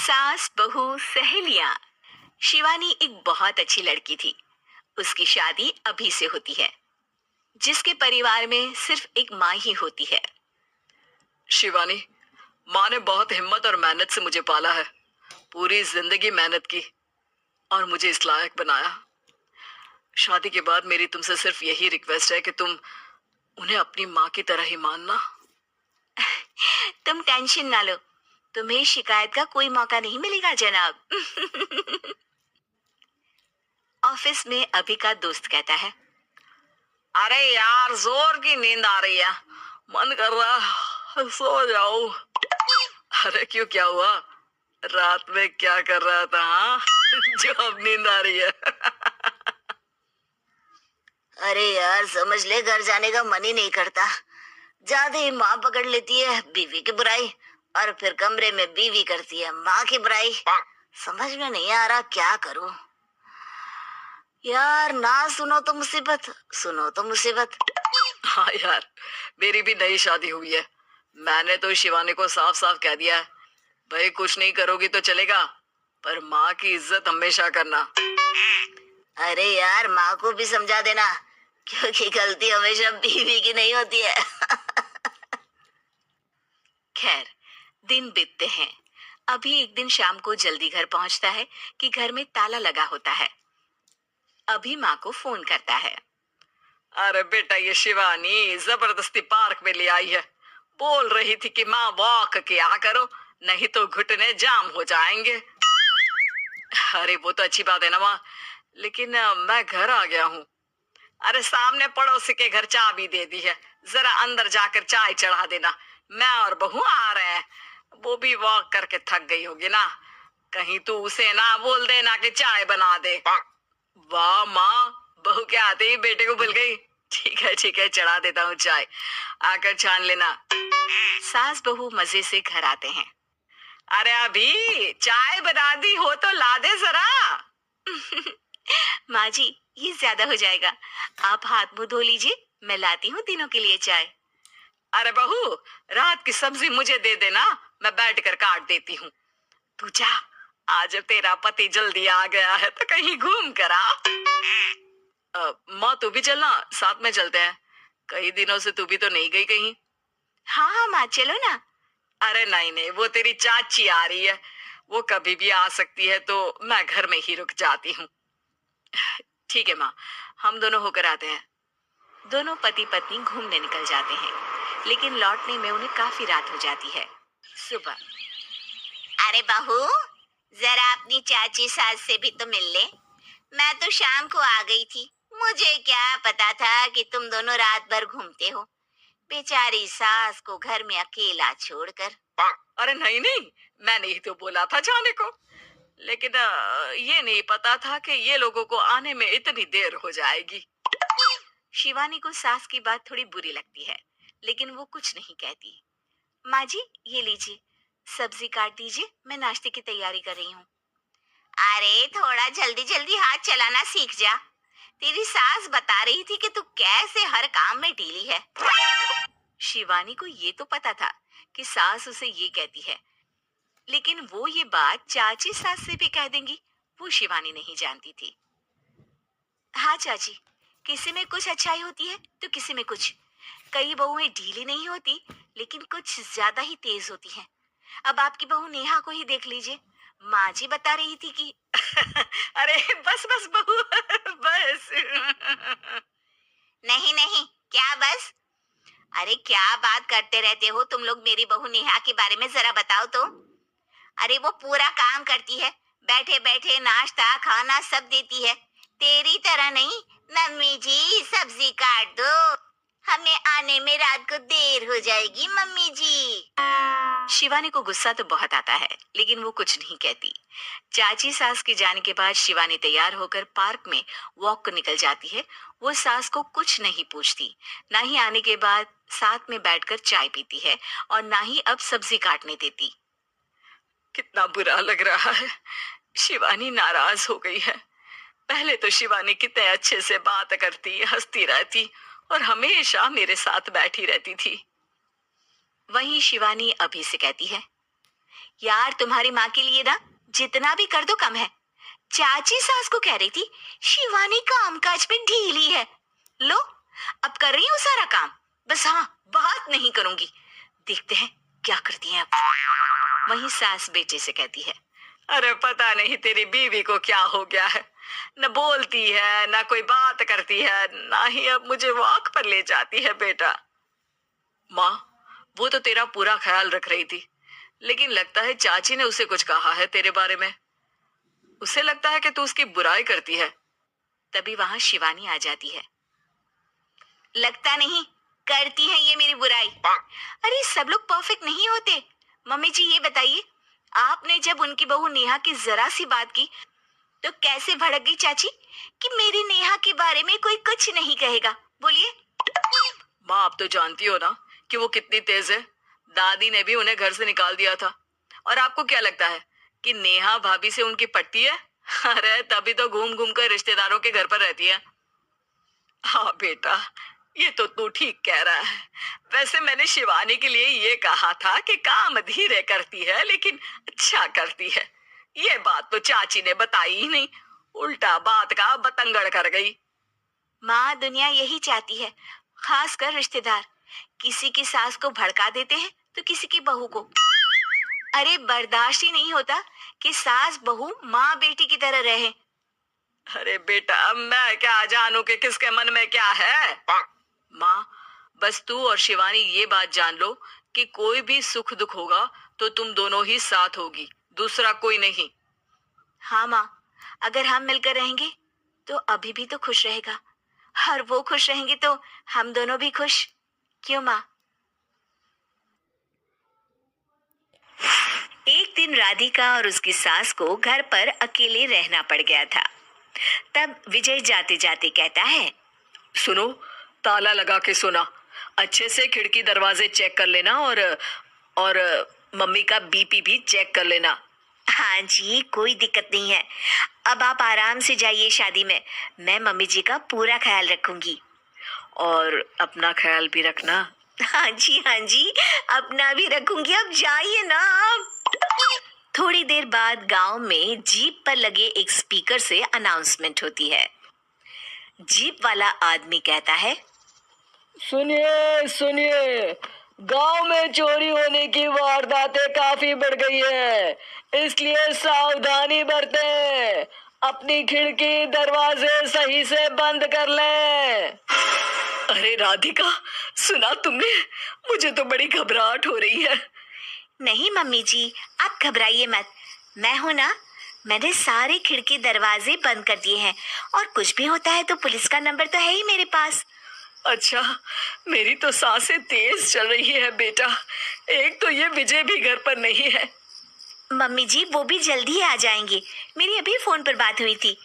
सास बहू सहेलियां। शिवानी एक बहुत अच्छी लड़की थी। उसकी शादी अभी से होती है। जिसके परिवार में सिर्फ एक माँ ही होती है। शिवानी, माँ ने बहुत हिम्मत और मेहनत से मुझे पाला है। पूरी जिंदगी मेहनत की और मुझे इस लायक बनाया। शादी के बाद मेरी तुमसे सिर्फ यही रिक्वेस्ट है कि तुम उन्हें अपनी माँ की तरह ही मानना। तुम टेंशन ना लो, तुम्हें शिकायत का कोई मौका नहीं मिलेगा जनाब। ऑफिस में अभी का दोस्त कहता है, अरे यार जोर की नींद आ रही है, मन कर रहा है सो जाऊं। अरे क्यों, क्या हुआ? रात में क्या कर रहा था हाँ? जो अब नींद आ रही है। अरे यार समझ ले, घर जाने का मन ही नहीं करता। ज्यादा ही माँ पकड़ लेती है बीवी की बुराई, और फिर कमरे में बीवी करती है माँ की बुराई। समझ में नहीं आ रहा क्या करूं। यार ना सुनो तो मुसीबत, सुनो तो मुसीबत। हाँ यार, मेरी भी नई शादी हुई है। मैंने तो शिवानी को साफ साफ कह दिया है, भाई कुछ नहीं करोगी तो चलेगा, पर माँ की इज्जत हमेशा करना। अरे यार माँ को भी समझा देना, क्योंकि गलती हमेशा बीवी की नहीं होती है। खैर, दिन बीतते हैं। अभी एक दिन शाम को जल्दी घर पहुंचता है कि घर में ताला लगा होता है। अभी माँ को फोन करता है। अरे बेटा, ये शिवानी जबरदस्ती पार्क में ले आई है। बोल रही थी कि माँ वॉक किया करो, नहीं तो घुटने जाम हो जाएंगे। अरे वो तो अच्छी बात है ना माँ, लेकिन मैं घर आ गया हूँ। अरे सामने पड़ोसी के घर चाबी दे दी है, जरा अंदर जाकर चाय चढ़ा देना। मैं और बहू आ रहे हैं। वो भी वॉक करके थक गई होगी ना, कहीं तू उसे ना बोल देना कि चाय बना दे। वाह माँ, बहू के आते ही बेटे को भूल गई। ठीक है, चढ़ा देता हूँ चाय, आकर छान लेना। सास बहू मजे से घर आते हैं। अरे अभी चाय बना दी हो तो ला दे जरा। माँ जी, ये ज्यादा हो जाएगा, आप हाथ मुंह धो लीजिए, मैं लाती हूँ तीनों के लिए चाय। अरे बहू, रात की सब्जी मुझे दे देना, मैं बैठ कर काट देती हूँ। तू जा, आज तेरा पति जल्दी आ गया है तो कहीं घूम कर आ। माँ तू भी चलना, साथ में चलते हैं। कई दिनों से तू भी तो नहीं गई कहीं। हाँ हाँ माँ, चलो ना। अरे नहीं नहीं, वो तेरी चाची आ रही है, वो कभी भी आ सकती है, तो मैं घर में ही रुक जाती हूँ। ठीक है माँ, हम दोनों होकर आते हैं। दोनों पति पत्नी घूमने निकल जाते हैं, लेकिन लौटने में उन्हें काफी रात हो जाती है। सुबह। अरे बहू, जरा अपनी चाची सास से भी तो मिल ले। मैं तो शाम को आ गई थी, मुझे क्या पता था कि तुम दोनों रात भर घूमते हो, बेचारी सास को घर में अकेला छोड़कर। अरे नहीं नहीं, मैंने ही तो बोला था जाने को, लेकिन ये नहीं पता था कि ये लोगों को आने में इतनी देर हो जाएगी। शिवानी को सास की बात थोड़ी बुरी लगती है, लेकिन वो कुछ नहीं कहती। माँ जी, ये लीजिए, सब्जी काट दीजिए, मैं नाश्ते की तैयारी कर रही हूँ। अरे थोड़ा जल्दी जल्दी हाथ चलाना सीख जा। तेरी सास बता रही थी कि तू कैसे हर काम में ढीली है। शिवानी को ये तो पता था कि सास उसे ये कहती है, लेकिन वो ये बात चाची सास से भी कह देंगी, वो शिवानी नहीं जानती थी। हाँ चाची, किसी में कुछ अच्छाई होती है तो किसी में कुछ। कई बहुएं ढीली नहीं होती, लेकिन कुछ ज्यादा ही तेज होती हैं। अब आपकी बहू नेहा को ही देख लीजिए, माँ जी बता रही थी कि अरे बस बस बहू, बस। नहीं नहीं, क्या बस? अरे क्या बात करते रहते हो तुम लोग मेरी बहू नेहा के बारे में, जरा बताओ तो। अरे वो पूरा काम करती है, बैठे बैठे नाश्ता खाना सब देती है। तेरी तरह नहीं। मम्मी जी सब्जी काट दो, हमें आने में रात को देर हो जाएगी मम्मी जी। शिवानी को गुस्सा तो बहुत आता है, लेकिन वो कुछ नहीं कहती। चाची सास के जाने के बाद शिवानी तैयार होकर पार्क में वॉक को निकल जाती है। वो सास को कुछ नहीं पूछती, ना ही आने के बाद साथ में बैठकर चाय पीती है, और ना ही अब सब्जी काटने देती। कितना बुरा लग रहा है, शिवानी नाराज हो गई है। पहले तो शिवानी कितने अच्छे से बात करती, हंसती रहती और हमेशा मेरे साथ बैठी रहती थी। वहीं शिवानी अभी से कहती है, यार तुम्हारी माँ के लिए ना जितना भी कर दो कम है। चाची सास को कह रही थी शिवानी कामकाज में ढीली है। लो अब कर रही हूँ सारा काम, बस हाँ बात नहीं करूंगी। देखते हैं क्या करती हैं अब। वहीं सास बेटे से कहती है, अरे पता नहीं तेरी बीवी को क्या हो गया है, न बोलती है न कोई बात करती है, ना ही अब मुझे वॉक पर ले जाती है। बेटा माँ वो तो तेरा पूरा ख्याल रख रही थी, लेकिन लगता है चाची ने उसे कुछ कहा है तेरे बारे में। उसे लगता है कि तू उसकी बुराई करती है। तभी वहां शिवानी आ जाती है। लगता नहीं, करती है ये मेरी बुराई। अरे सब लोग परफेक्ट नहीं होते। मम्मी जी ये बताइए, आपने जब उनकी बहू नेहा की जरा सी बात की तो कैसे भड़क गई चाची कि मेरी नेहा के बारे में कोई कुछ नहीं कहेगा? बोलिए। माँ आप तो जानती हो ना कि वो कितनी तेज है। दादी ने भी उन्हें घर से निकाल दिया था। और आपको क्या लगता है कि नेहा भाभी से उनकी पट्टी है? अरे तभी तो घूम घूम कर रिश्तेदारों के घर पर रहती है। हाँ बेटा ये तो तू ठीक कह रहा है। वैसे मैंने शिवानी के लिए ये कहा था कि काम धीरे करती है लेकिन अच्छा करती है। ये बात तो चाची ने बताई ही नहीं, उल्टा बात का बतंगड़ कर गई। माँ दुनिया यही चाहती है, खासकर रिश्तेदार किसी की सास को भड़का देते हैं तो किसी की बहू को। अरे बर्दाश्त ही नहीं होता कि सास बहू माँ बेटी की तरह रहे। अरे बेटा मैं क्या जानू कि किसके मन में क्या है। माँ बस तू और शिवानी ये बात जान लो कि कोई भी सुख दुख होगा तो तुम दोनों ही साथ होगी, दूसरा कोई नहीं। हाँ माँ, अगर हम मिलकर रहेंगे तो अभी भी तो खुश रहेगा, और वो खुश रहेंगे तो हम दोनों भी खुश। क्यों माँ? एक दिन राधिका और उसकी सास को घर पर अकेले रहना पड़ गया था। तब विजय जाते जाते कहता है, सुनो ताला लगा के सोना, अच्छे से खिड़की दरवाजे चेक कर लेना और मम्मी का बीपी भी चेक कर लेना। हाँ जी कोई दिक्कत नहीं है, अब आप आराम से जाइए शादी में, मैं मम्मी जी का पूरा ख्याल रखूंगी। और अपना ख्याल भी रखना। हाँ जी अपना भी रखूंगी, अब जाइए ना आप। थोड़ी देर बाद गांव में जीप पर लगे एक स्पीकर से अनाउंसमेंट होती है। जीप वाला आदमी कहता है, सुनिए सुनिए, गांव में चोरी होने की वारदातें काफी बढ़ गई है, इसलिए सावधानी बरतें, अपनी खिड़की दरवाजे सही से बंद कर लें। अरे राधिका सुना तुमने? मुझे तो बड़ी घबराहट हो रही है। नहीं मम्मी जी आप घबराइए मत, मैं हूं ना, मैंने सारे खिड़की दरवाजे बंद कर दिए हैं, और कुछ भी होता है तो पुलिस का नंबर तो है ही मेरे पास। अच्छा मेरी तो सांसें तेज चल रही है बेटा, एक तो ये विजय भी घर पर नहीं है। मम्मी जी वो भी जल्दी आ जाएंगे, मेरी अभी फोन पर बात हुई थी,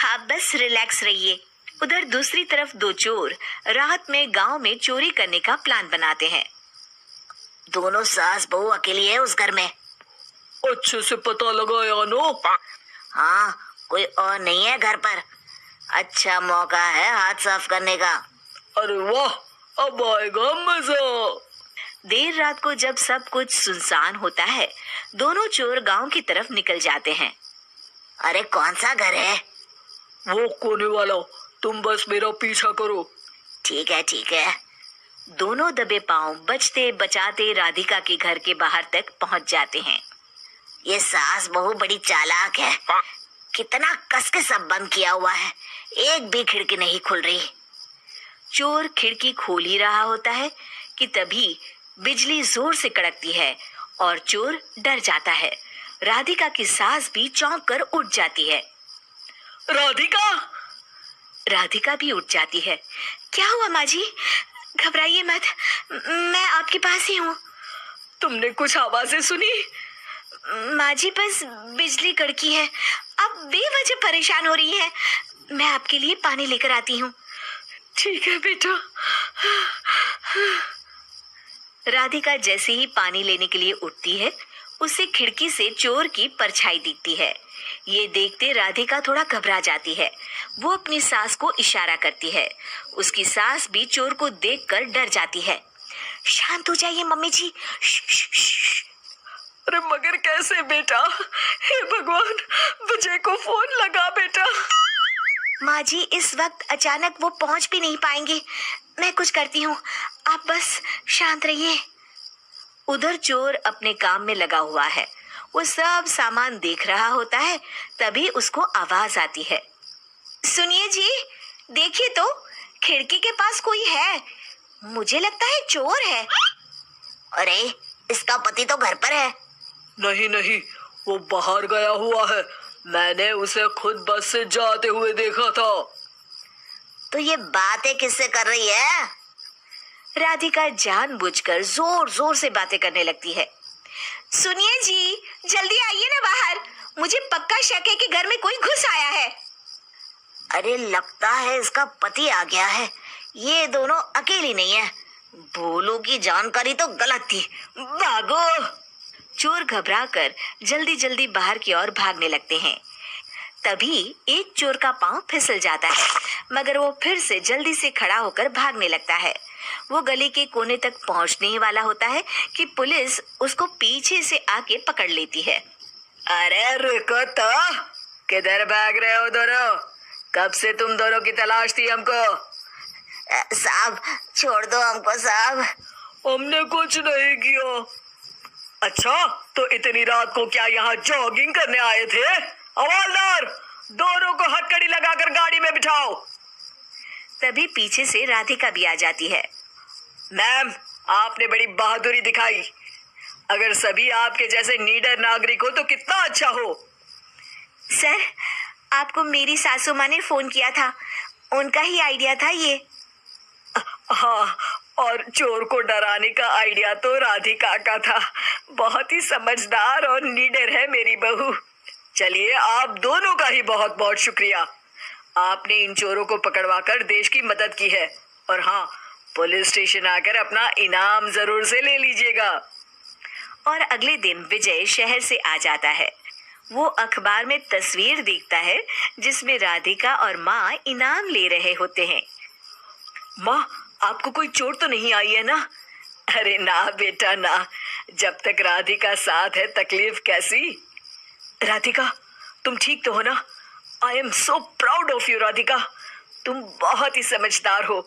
आप बस रिलैक्स रहिए। उधर दूसरी तरफ दो चोर रात में गांव में चोरी करने का प्लान बनाते हैं। दोनों सास बहू अकेली है उस घर में। अच्छे से पता लगाया नो? हाँ कोई और नहीं है घर पर, अच्छा मौका है हाथ साफ करने का। अरे वाह अब आएगा मजा। देर रात को जब सब कुछ सुनसान होता है दोनों चोर गांव की तरफ निकल जाते हैं। अरे कौन सा घर है? वो कोने वाला, तुम बस मेरा पीछा करो। ठीक है। दोनों दबे पांव बचते बचाते राधिका के घर के बाहर तक पहुंच जाते हैं। ये सास बहू बड़ी चालाक है, कितना कस के सब बंद किया हुआ है, एक भी खिड़की नहीं खुल रही। चोर खिड़की खोल ही रहा होता है कि तभी बिजली जोर से कड़कती है और चोर डर जाता है। राधिका की सास भी चौंक कर उठ जाती है। राधिका भी उठ जाती है। क्या हुआ माँ जी? घबराइए मत, मैं आपके पास ही हूँ। तुमने कुछ आवाजें सुनी? माँ जी बस बिजली कड़की है, आप बेवजह परेशान हो रही हैं, मैं आपके लिए पानी लेकर आती हूँ। ठीक है बेटा। राधिका जैसे ही पानी लेने के लिए उठती है उसे खिड़की से चोर की परछाई दिखती है। ये देखते राधिका थोड़ा घबरा जाती है, वो अपनी सास को इशारा करती है। उसकी सास भी चोर को देखकर डर जाती है। शांत हो जाइए मम्मी जी। अरे मगर कैसे कैसे बेटा? हे भगवान, विजय को फोन लगा बेटा। माँ जी, इस वक्त अचानक वो पहुंच भी नहीं पाएंगे। मैं कुछ करती हूँ, आप बस शांत रहिए। उधर चोर अपने काम में लगा हुआ है। वो सब सामान देख रहा होता है। तभी उसको आवाज आती है। सुनिए जी, देखिए तो, खिड़की के पास कोई है। मुझे लगता है चोर है। अरे, इसका पति तो घर पर है। नहीं नहीं, वो बाहर गया हुआ है। मैंने उसे खुद बस से जाते हुए देखा था। तो ये बातें किससे कर रही है? राधिका जानबूझकर जोर जोर से बातें करने लगती है। सुनिए जी, जल्दी आइए ना बाहर। मुझे पक्का शक है कि घर में कोई घुस आया है। अरे, लगता है इसका पति आ गया है। ये दोनों अकेली नहीं है। भोलू की जानकारी तो गलत थी। भागो! चोर घबराकर जल्दी जल्दी बाहर की ओर भागने लगते हैं। तभी एक चोर का पांव फिसल जाता है, मगर वो फिर से जल्दी से खड़ा होकर भागने लगता है। वो गली के कोने तक पहुंचने ही वाला होता है कि पुलिस उसको पीछे से आके पकड़ लेती है। अरे रुको तो, किधर भाग रहे हो दोनों? कब से तुम दोनों की तलाश थी हमको? साहब, छोड़ दो हमको साहब। हमने कुछ नहीं किया। अच्छा, तो इतनी रात को क्या यहाँ जॉगिंग करने आए थे? हवलदार, दोनों को हथकड़ी लगाकर गाड़ी में बिठाओ। तभी पीछे से राधिका भी आ जाती है। मैम, आपने बड़ी बहादुरी दिखाई। अगर सभी आपके जैसे नीडर नागरिक हो तो कितना अच्छा हो। सर, आपको मेरी सासू माँ ने फोन किया था। उनका ही आइडिया था ये। हाँ, और चोर को डराने का आइडिया तो राधिका का था। बहुत ही समझदार और नीडर है मेरी बहू। चलिए, आप दोनों का ही बहुत बहुत शुक्रिया। आपने इन चोरों को पकड़वाकर देश की मदद की है। और हाँ, पुलिस स्टेशन आकर अपना इनाम जरूर से ले लीजिएगा। और अगले दिन विजय शहर से आ जाता है। वो अखबार में तस्वीर देखता है जिसमें राधिका और माँ इनाम ले रहे होते हैं। माँ, आपको कोई चोट तो नहीं आई है ना? अरे ना बेटा ना, जब तक राधिका साथ है तकलीफ कैसी? राधिका, तुम ठीक तो हो ना? I am so proud of you Radhika. तुम बहुत ही समझदार हो।